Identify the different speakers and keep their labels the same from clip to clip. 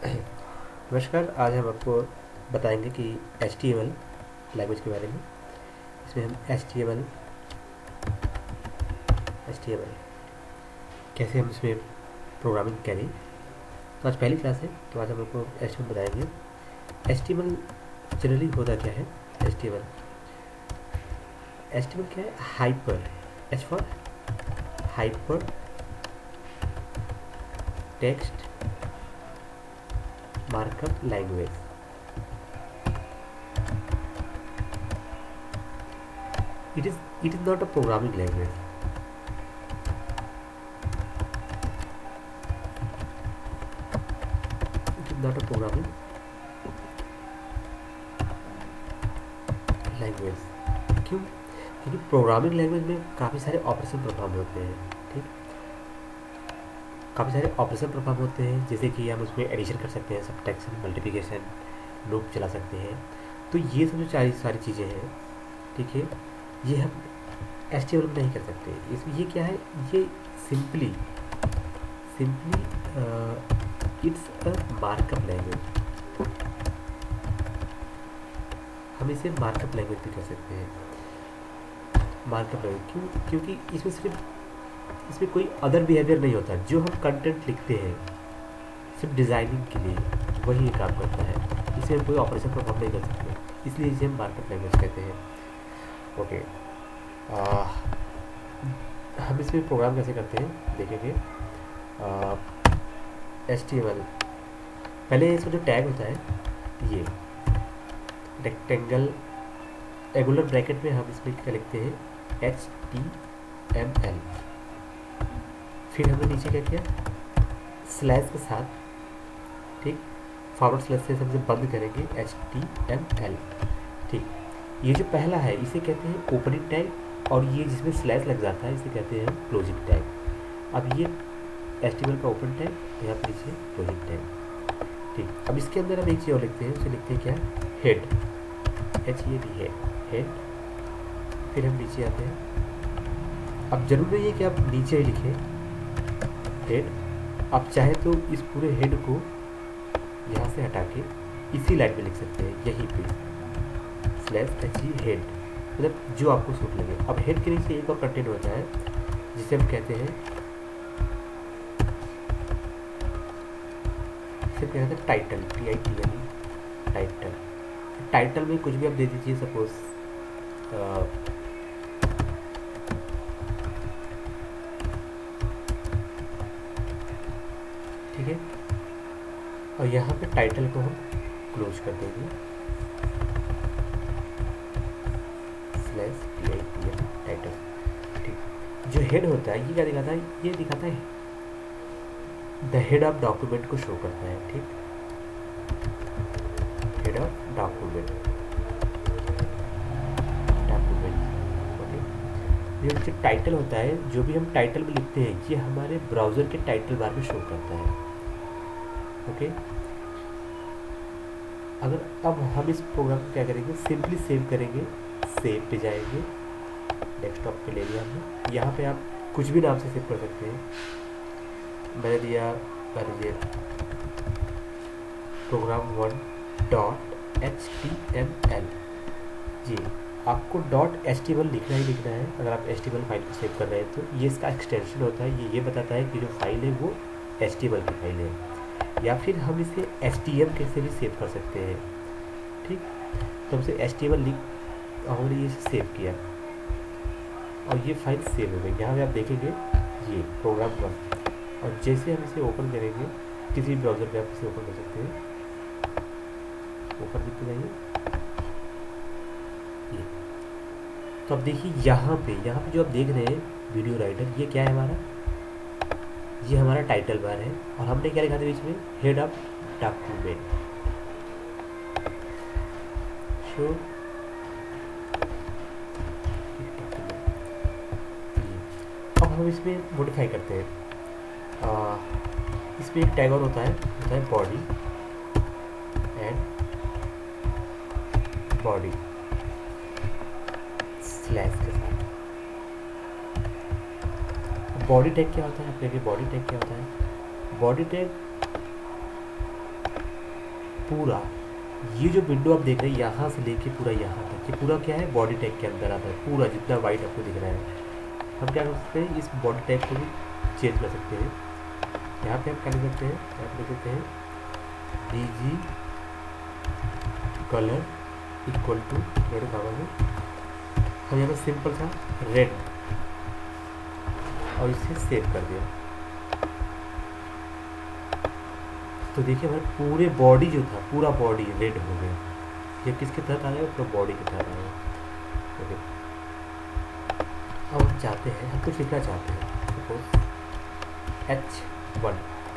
Speaker 1: नमस्कार। आज हम आपको बताएंगे कि HTML लैंग्वेज के बारे में। इसमें हम HTML कैसे हम इसमें प्रोग्रामिंग करें। तो आज पहली क्लास है, तो आज हम आपको HTML बताएंगे। HTML जनरली होता क्या है? HTML क्या है? Hyper, H for hyper text markup language. It is not a programming language. It is not a programming language. क्यों? क्योंकि प्रोग्रामिंग लैंग्वेज में काफ़ी सारे ऑपरेशन परफॉर्म होते हैं। ठीक, काफ़ी सारे ऑपरेशन परफॉर्म होते हैं, जैसे कि हम उसमें एडिशन कर सकते हैं, सब्ट्रैक्शन, मल्टीप्लिकेशन, लूप चला सकते हैं। तो ये सब जो सारी चीज़ें हैं, ठीक है, ये हम HTML में नहीं कर सकते। इसमें ये क्या है? ये simply it's a markup language. हम इसे मार्कअप लैंग्वेज भी कह सकते हैं। मार्कअप लैंग्वेज क्यों? क्योंकि इसमें कोई अदर बिहेवियर नहीं होता। जो हम कंटेंट लिखते हैं सिर्फ डिज़ाइनिंग के लिए, वही ये काम करता है। इसे हम कोई ऑपरेशन परफॉर्म नहीं कर सकते, इसलिए इसे हम मार्कअप लैंग्वेज कहते हैं। ओके, हम इसमें प्रोग्राम कैसे करते हैं देखेंगे। HTML पहले इसका जो टैग होता है, ये रेक्टेंगल एगुलर ब्रैकेट में हम इसमें क्या लिखते हैं? HTML। फिर हमने नीचे क्या किया? स्लैश के साथ, ठीक, फॉरवर्ड स्लैश से हमसे बंद करेंगे HTML। ठीक, ये जो पहला है इसे कहते हैं ओपनिंग टैग, और ये जिसमें स्लैश लग जाता है इसे कहते हैं क्लोजिंग टैग। अब ये HTML का ओपन टैग, यहाँ पर नीचे क्लोजिंग टैग। ठीक, अब इसके अंदर हम एक चीज़ और लिखते हैं, उसे लिखते हैं क्या? Head, HEAD, head. फिर हम नीचे आते हैं। अब जरूरी नहीं है कि आप नीचे ही लिखें हेड, आप चाहे तो इस पूरे हेड को यहाँ से हटा के इसी लाइन में लिख सकते हैं, यहीं पे स्लैश HE हेड, मतलब जो आपको सूट लगे। अब हेड के नीचे एक और कंटेंट होता है जिसे हम कहते हैं, टाइटल, TITLE, टाइटल। टाइटल में कुछ भी आप दे दीजिए, सपोज ठीक है, और यहाँ पे टाइटल को हम क्लोज कर देंगे, स्लैश TITL, टाइटल। ठीक, जो हेड होता है ये क्या दिखाता है? ये दिखाता है द हेड ऑफ डॉक्यूमेंट को शो करता है। ठीक, हेड ऑफ डॉक्यूमेंट, ओके। जो टाइटल होता है, जो भी हम टाइटल में लिखते हैं, ये हमारे ब्राउज़र के टाइटल बार में शो करता है। ओके, अगर अब हम इस प्रोग्राम को क्या करेंगे? सिंपली सेव करेंगे, सेव पे जाएंगे, डेस्कटॉप पे ले लिया हमने। यहाँ पे आप कुछ भी नाम से सेव कर सकते हैं। मैंने दिया program1.html। जी, आपको .html लिखना ही लिखना है अगर आप HTML फाइल को सेव कर रहे हैं। तो ये इसका एक्सटेंशन होता है, ये बताता है कि जो फाइल है वो HTML की फाइल है, या फिर हम इसे HTML कैसे भी सेव कर सकते हैं। ठीक, तो हमसे HTML लिख हमने ये सेव किया और ये फाइल सेव हो गई। यहाँ पे आप देखेंगे ये प्रोग्राम 1, और जैसे हम इसे ओपन करेंगे, किसी भी ब्राउज़र पे आप इसे ओपन कर सकते हैं। ओपन लिखते जाइए ये। तो अब देखिए यहाँ पे जो आप देख रहे हैं वीडियो राइटर, ये क्या है हमारा? ये हमारा टाइटल बार है, और हमने क्या लिखा था बीच में? Head of document. शो अब हम इसमें मॉडिफाई करते हैं। इसमें एक टैग और होता है बॉडी एंड बॉडी स्लैश के साथ। बॉडी टैग क्या होता है? आप कहेंगे बॉडी टैग क्या होता है? बॉडी टैग पूरा ये जो विंडो आप देख रहे हैं यहाँ से लेके पूरा यहाँ तक, ये पूरा क्या है बॉडी टैग के अंदर आता है, पूरा जितना वाइट आपको दिख रहा है। हम क्या कर सकते हैं, इस बॉडी टैग को भी चेंज कर सकते हैं। यहाँ पे आप क्या लिख सकते हैं, यहाँ पे लिख सकते हैं DG कलर इक्वल टू हम यहाँ पर सिंपल सा रेड और इसे सेव कर दिया। तो देखिए हमारे पूरे बॉडी जो था, पूरा बॉडी रेड हो गया। ये किसके तहत आ जाएगा, पूरा बॉडी के तहत आ जाएगा। ओके, अब हम चाहते हैं, हम कुछ लिखना चाहते हैं, सपोज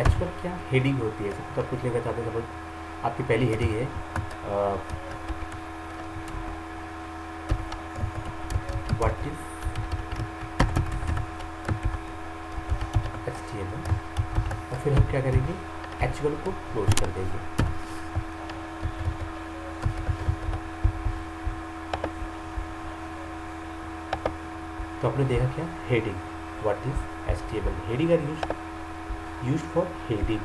Speaker 1: H1 क्या हेडिंग होती है। सपोज आप कुछ लिखना चाहते हैं, सपोज आपकी पहली हेडिंग है व्हाट इज HTML, और फिर हम क्या करेंगे, H1 को क्लोज कर देंगे। तो आपने देखा क्या, heading what is HTML, heading are used for heading.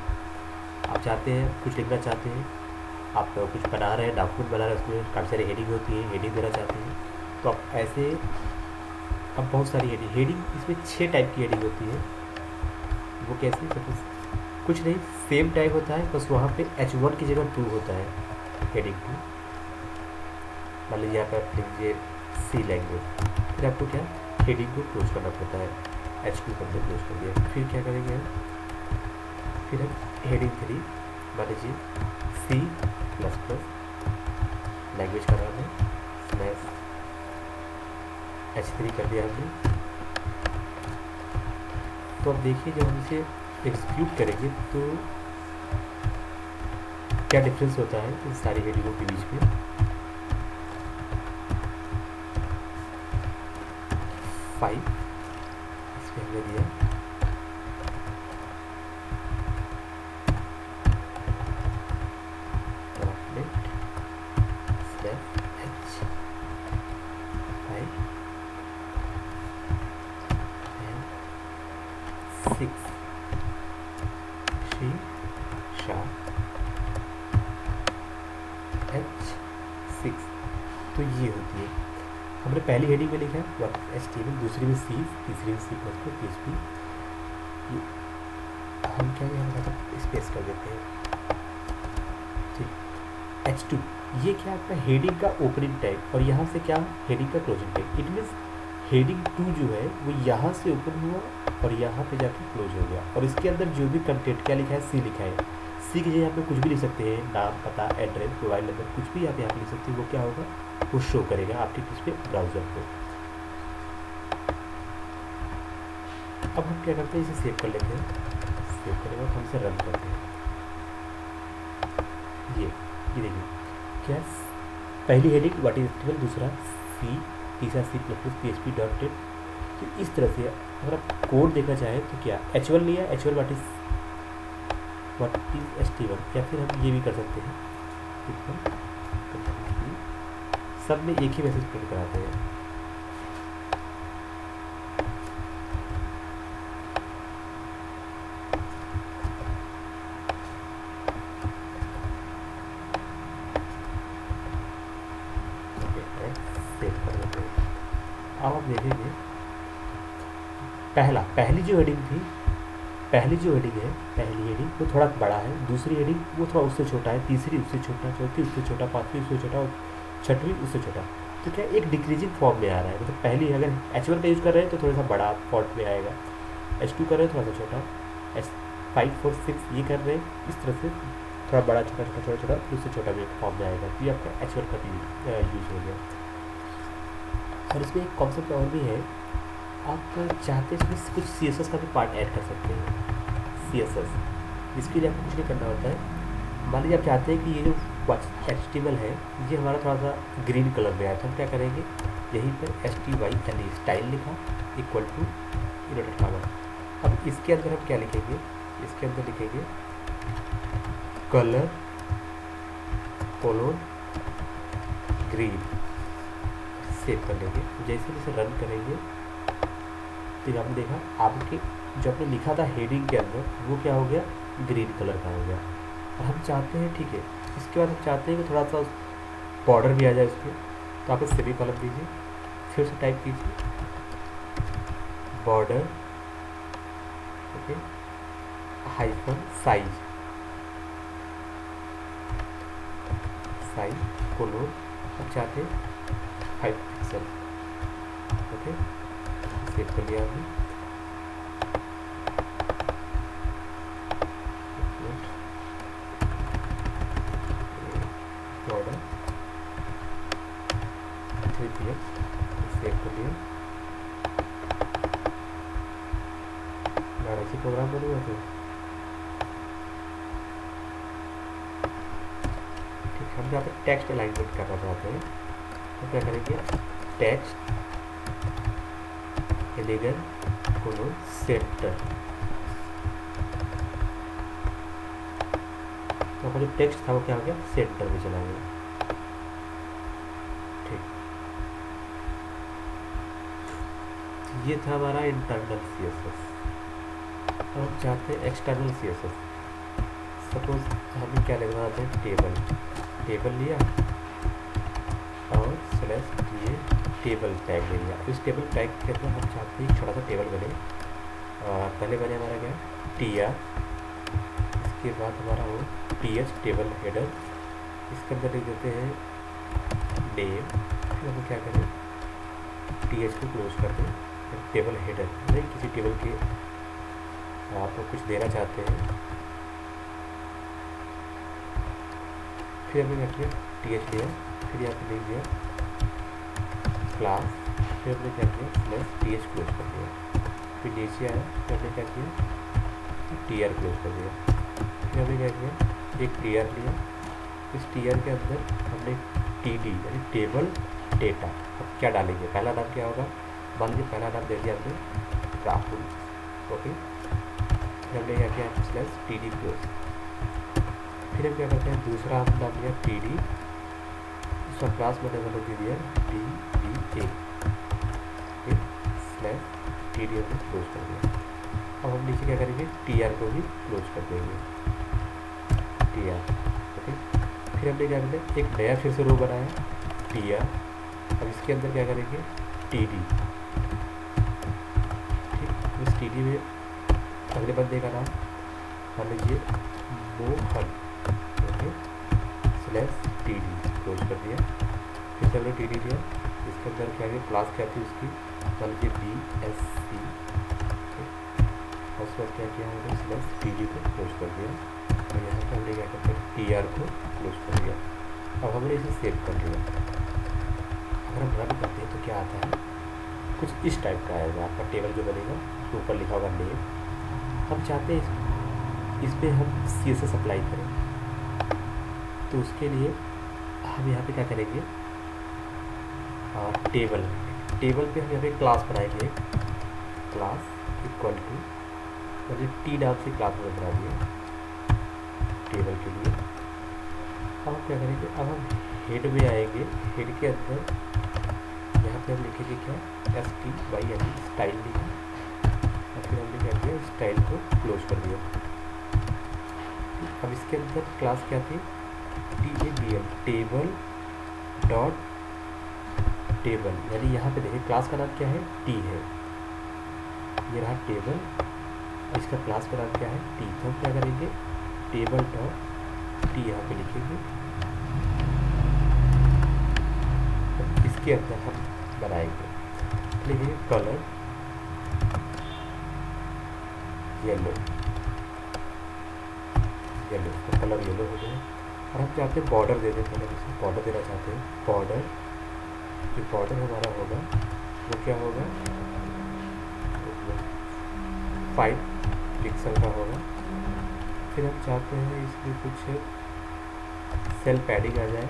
Speaker 1: आप चाहते हैं कुछ लिखना चाहते हैं, आप कुछ बना रहे हैं, डॉक्यूमेंट बना रहे हैं, उसमें काफ़ी सारी हेडिंग होती है, हेडिंग देना चाहते हैं, तो आप ऐसे अब बहुत सारी हेडिंग इसमें 6 टाइप की हेडिंग होती है। वो कैसे, सपोज कुछ नहीं, सेम टाइप होता है, बस वहाँ पे H1 की जगह 2 होता है, हेडिंग 2। मान लीजिए यहाँ पर आप लिख लीजिए C लैंग्वेज, फिर आपको क्या हेडिंग को क्लोज करना पड़ता है, H2 करके क्लोज कर दिया। फिर क्या करेंगे हम, फिर हम हेडिंग 3 मान लीजिए C++ लैंग्वेज का नाम है, /H3 कर दिया हमने। तो अब देखिए जब हम इसे एग्जीक्यूट करेंगे तो क्या डिफरेंस होता है इन सारी हेडिंगों के बीच में। फाइव इसमें हमने दिया H6, तो ये होती है। हमने पहली हेडिंग में लिखा है HTML, दूसरी में C, तीसरी में C++, PHP। हम क्या यहाँ स्पेस कर देते हैं, ठीक। H2 ये क्या आपका हेडिंग का ओपनिंग टैग, और यहाँ से क्या हेडिंग का closing tag. It means heading 2 जो है वो यहाँ से ओपन हुआ और यहाँ पे जाके क्लोज हो गया, और इसके अंदर जो भी कंटेंट क्या लिखा है, C लिखा है। C की जगह पे कुछ भी लिख सकते हैं, नाम, पता, एड्रेस, मोबाइल नंबर, कुछ भी आप यहाँ पे लिख सकते हैं। वो क्या होगा, वो शो करेगा आपके किस पे, ब्राउज़र पे। अब हम क्या करते हैं, इसे सेव कर लेते हैं। सेव करने के बाद हम इसे रन करते हैं। ये देखिए क्या, पहली हेडिंग व्हाट इज HTML, दूसरा C, तीसरा C++, PHP.NET। तो इस तरह से अगर आप कोड देखना चाहें तो क्या H1 लिया, H1 व्हाट इज HTML, या फिर हम ये भी कर सकते हैं, सब में एक ही मैसेज प्रिंट कराते हैं। अब आप देखेंगे पहली जो हेडिंग थी, पहली हेडिंग वो थोड़ा बड़ा है, दूसरी हेडिंग वो थोड़ा उससे छोटा है, तीसरी उससे छोटा, चौथी उससे छोटा, पांचवी उससे छोटा, और छठवीं उससे छोटा। तो क्या एक डिक्रीजिंग फॉर्म में आ रहा है। मतलब पहली अगर H1 का यूज़ कर रहे हैं तो थोड़ा सा बड़ा फॉन्ट में आएगा, H2 कर रहे हैं थोड़ा सा छोटा, H5, 4, 6 ये कर रहे हैं इस तरह से थोड़ा बड़ा, छोटा, उससे छोटा भी फॉर्म में आएगा। तो ये आपका H1 का यूज़ हो गया। और इसमें एक कॉन्सेप्ट और भी है, आप चाहते हैं कुछ CSS का भी पार्ट ऐड कर सकते हैं। CSS इसके लिए आपको कुछ नहीं करना होता है। मान लीजिए आप चाहते हैं कि ये जो HTML है ये हमारा थोड़ा सा ग्रीन कलर में आया, तो हम क्या करेंगे, यहीं पर STYLE स्टाइल लिखा इक्वल टू इन्वर्टेड कॉमा। अब इसके अंदर हम क्या लिखेंगे, इसके अंदर लिखेंगे कलर कोलोन ग्रीन, सेव कर लेंगे। जैसे इसे रन करेंगे तो आपने देखा आपके जो आपने लिखा था हेडिंग के अंदर वो क्या हो गया, ग्रीन कलर का हो गया। और हम चाहते हैं, ठीक है, इसके बाद हम चाहते हैं कि थोड़ा सा बॉर्डर भी आ जाए उस पर, तो आप सेमी कॉलम दीजिए, फिर से टाइप कीजिए border, okay, hyphen size, colon, अब चाहते हैं 5 पिक्सल, ओके, सेव कर लिया हमने। बॉर्डर 3 pm सेव कर लिया। ऐसी प्रोग्राम बनेगा तो ठीक है। हम यहाँ पे टेक्स्ट अलाइनमेंट करना चाहते हैं, तो क्या करेंगे, टेक्स्ट एलिगेंट कोलोन सेंटर, तो हमारा जो टेक्स्ट था वो क्या हो गया, सेंटर में चला गया। ठीक, ये था हमारा इंटरनल CSS। अब हम चाहते हैं एक्सटर्नल CSS। सपोज हमें क्या लिखना चाहते हैं, टेबल लिया और /DA टेबल टैग ले लिया। इस टेबल टैग के अंदर हम चाहते हैं छोटा सा टेबल बने। पहले बने हमारा क्या, TR, इसके बाद हमारा हो TH टेबल हेडर, इसके अंदर लिख देते हैं नेम, फिर हम क्या करें, TH को क्लोज कर दें, टेबल हेडर नहीं, किसी टेबल के आप कुछ देना चाहते हैं, फिर हमने क्या किया, TH लिया, फिर यहाँ पे लिख दिया क्लास, फिर हमने क्या किया, /TH क्लोज कर दिया, फिर नीचे आया, फिर हमने क्या किया, TR क्लोज कर दिया, फिर हमने क्या किया, एक TR लिया, इस TR के अंदर हमने TD यानी टेबल डेटा। अब क्या डालेंगे, पहला नाम क्या होगा, मान लीजिए पहला नाम दे दिया हमने राहुल, ओके, फिर हमने क्या किया, /TD क्लोज, फिर हम क्या करते हैं, दूसरा हम नाम लिया TD, उसका क्लास मैंने वाला दे दिया DBA, /TD हमने क्लोज कर दिया। अब हम नीचे क्या करेंगे, TR को भी क्लोज कर देंगे, TR, ओके, फिर हमने क्या करेंगे, एक नया फिर से रो बनाया TR, अब इसके अंदर क्या करेंगे, TD, ठीक, इस TD में अगले बंदे का नाम मान लीजिए मोहन, ओके, /TD क्लोज कर दिया, फिर से हमने TD लिया, इसके अंदर क्या है, क्लास क्या थी उसकी, मान लीजिए BSc, उसके बाद क्या किया हमने, /TD को क्लोज कर दिया, और यहाँ पर हमने क्या करते हैं, TR को क्लोज कर दिया। अब हमने इसे सेव कर लिया। अगर हम रन करते हैं तो क्या आता है, कुछ इस टाइप का आएगा आपका टेबल जो बनेगा, तो ऊपर लिखा होगा नेम। हम चाहते हैं इस पर हम CSS अप्लाई करें, तो उसके लिए हम यहाँ पे क्या करेंगे, टेबल पे हम यहाँ पे क्लास बनाएंगे, क्लास इक्वल टू, मतलब T नाम से क्लास में बना दिए टेबल के लिए। अब क्या करेंगे, अब हम हेड में आएंगे, हेड के अंदर यहाँ पे हम लिखेंगे क्या, STY यानी स्टाइल लिखा, और फिर हमने क्या किया, स्टाइल को क्लोज कर दिया। अब इसके अंदर क्लास क्या थी, TABL टेबल डॉट टेबल, यानी यहाँ पे देखिए क्लास का नाम क्या है, T है, ये रहा टेबल, इसका क्लास का नाम क्या है, T। तो हम क्या करेंगे, टेबल डॉट T यहाँ पे लिखेंगे, इसके अंदर हम बनाएंगे, लिखिए कलर येलो, तो कलर येलो हो गया। और हम चाहते हैं बॉर्डर दे दें, पहले इसमें बॉर्डर देना चाहते हैं, बॉर्डर, जो बॉर्डर हमारा होगा वो क्या होगा, 5 पिक्सल का होगा। फिर हम चाहते हैं इसमें कुछ सेल पैडिंग आ जाए,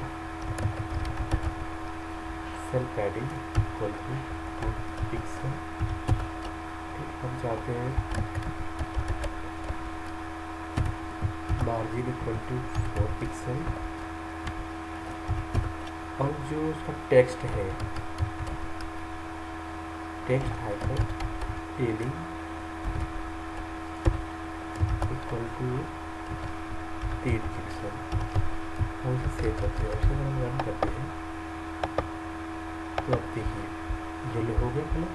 Speaker 1: cell padding equal to 2 pixel. हम चाहते हैं मार्जिन इक्वल टू 4 पिक्सल, और जो उसका टेक्स्ट है, टेक्स्ट हाइपर एलिंग इक्वल टू 3 डिजिट्स है, हम इसे सेव करते हैं और इसे हम रन करते हैं तो अब देखिए येलो हो गया कलर।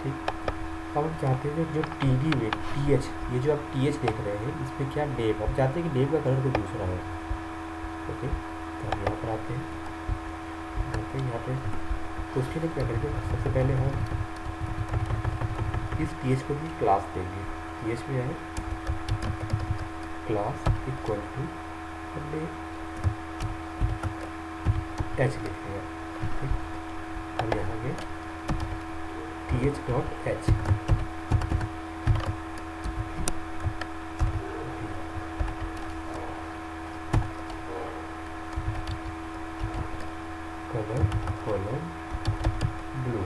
Speaker 1: ठीक, अब हम चाहते हैं जो टी डी में टी एच, ये जो आप टी एच देख रहे हैं इस पर क्या नेम, हम चाहते हैं कि नेम का कलर कोई दूसरा हो। ओके, तो हम यहाँ पर आते हैं यहाँ पे, तो उसके लिए क्या करेंगे, सबसे पहले हम इस टी एच को भी क्लास देंगे। टी एच में आए क्लास इक्वल टू, हमने एच लिख लिया। ठीक, हम यहाँ गए T H dot H, colour column blue,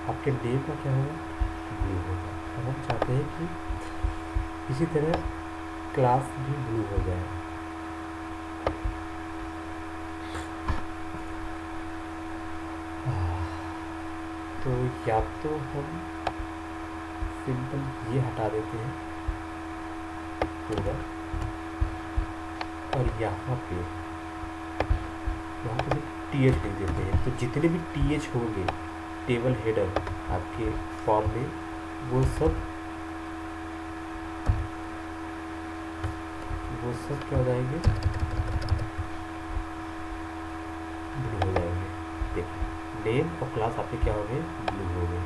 Speaker 1: आपके नेम का क्या होगा, ब्लू होगा। अब हम चाहते हैं कि इसी तरह क्लास भी ब्लू हो जाए। तो या तो हम सिंपल ये हटा देते हैं पूरा, और यहाँ पे टी एच लिख देते हैं। तो जितने भी टी एच होंगे टेबल हेडर आपके फॉर्म में, वो सब क्या हो जाएंगे, ब्लू हो जाएंगे। देखिए नेम और क्लास आपके क्या हो गए, ब्लू हो गए।